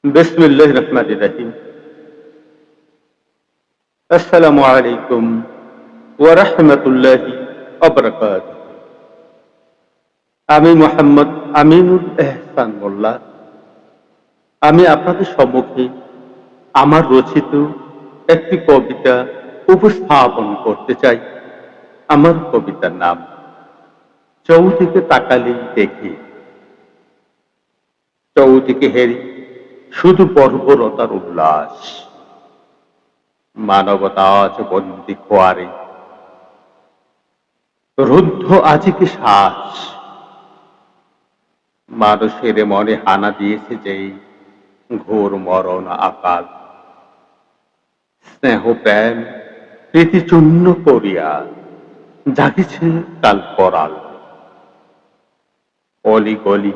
বিসমিল্লাহির রহমানির রহিম। আসসালামু আলাইকুম ওয়া রাহমাতুল্লাহি ওয়া বারাকাতুহু। আমি মোহাম্মদ আমিনুল এহসান মোল্লা। আমি আপনাদের সম্মুখে আমার রচিত একটি কবিতা উপস্থাপন করতে চাই। আমার কবিতার নাম চৌদিকে তাকালেই দেখি। চৌদিকে হেরি শুধু বর্বরতার উল্লাস। মানবতা আজ বন্দি খোয়ারে, রুদ্ধ আজিকে শ্বাস। মানুষের মনে হানা দিয়েছে যেই ঘোর মরণ আকাল। স্নেহ প্রেম প্রীতি চূর্ণ করিয়া জাগিছে কাল পরাল। অলি গলি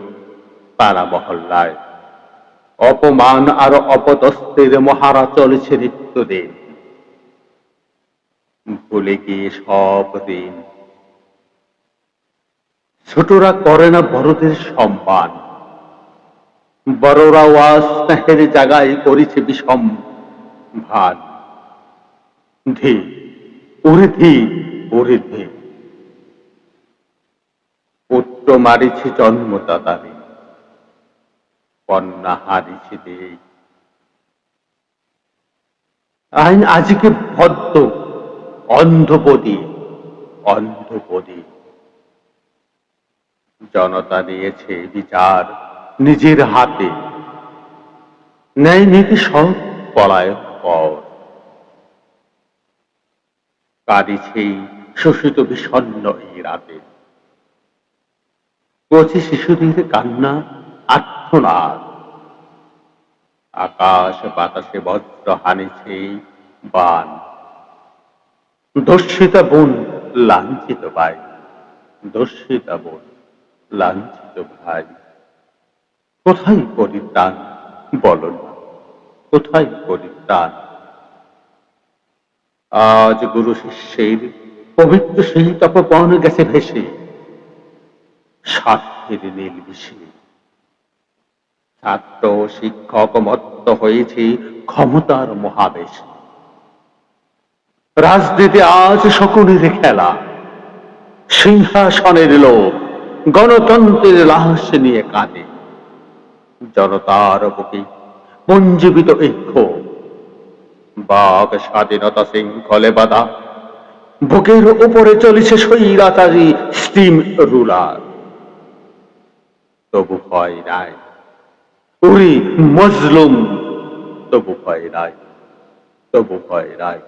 পাড়া মহল্লায় অপমান আর অপদস্থের মহারা চলেছে নিত্যদিন। ভুলে গিয়ে সব দিন ছোটরা করে না বড়দের সম্মান। বড়রাও আজ স্নেহের জায়গায় করেছে বিষম ভান। ধী ওরে ধী ওরে ধী, পুত্র মারিছে জন্মদাতারে, কন্যা হারিছে দেই। আইন আজকে ভদ্র অন্ধপদী অন্ধপদী। জনতা নিয়েছে বিচার নিজের হাতে, ন্যায় নীতি সব পলায়ন পর। কাঁদিছেই শোষিত বিষণ্ণ এই রাতে, কচি শিশুদের কান্না আর্তনাদ। আকাশ বাতাসে বজ্র হানিছে বান। ধর্ষিতা বোন লাঞ্ছিত ভাই, ধর্ষিতা বোন লাঞ্ছিত ভাই। কোথায় পরিত্রাণ বলো না, কোথায় পরিত্রাণ? আজ গুরু শিষ্যের পবিত্র সেই তপবন গেছে ভেসে, স্বার্থের নীল বিষে। ছাত্র শিক্ষক মত্ত হয়েছে ক্ষমতার মহাবেশে। রাজনীতি আজ শকুনের খেলা, সিংহাসনের লোক গণতন্ত্রের লাশ নিয়ে কাঁদে। জনতার বুকে পঞ্জীবিত এই ক্ষোভ, বাক স্বাধীনতা শৃঙ্খলে বাধা। বুকের উপরে চলেছে স্বৈরাচারী স্টিম রুলার। তবু ভয় নাই, উরি মজলুম, তবু ভয় নাই, তবু ভয় নাই।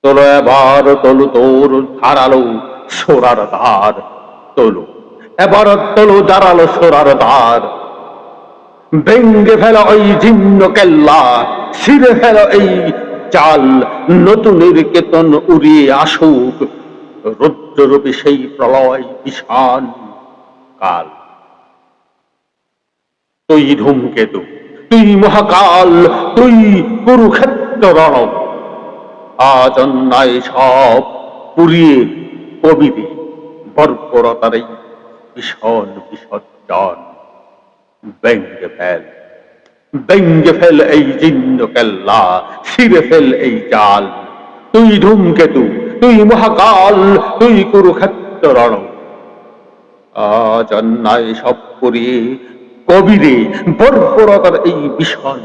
তোলো এবার তোলো তোর ধারালো সোরার ধার, তোলো এবার তোলো ধারালো সোরার ধার। ভেঙ্গে ফেলো ওই জীর্ণ কেল্লা, ছিঁড়ে ফেলো এই চাল। নতুনের কেতন উড়িয়ে আসুক, রুদ্ররূপী সেই প্রলয় ভীষণ কাল। তুই ধূমকেতু, তুই মহাকাল, তুই কুরুক্ষেত্র রণ। আজ অন্যায় সব পুড়িয়ে কবিরে বর্বরতার এই ভীষণ বিসর্জন। ভেঙ্গে ফেল, ভেঙ্গে ফেল এই জীর্ণ কেল্লা, ছিঁড়ে ফেল এই জাল। তুই ধূমকেতু, তুই মহাকাল, তুই কুরুক্ষেত্র রণ। আজ অন্যায় সব পুড়িয়ে কবিরে বর্বরতার এই ভীষণ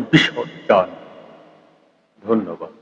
বিসর্জন। ধন্যবাদ।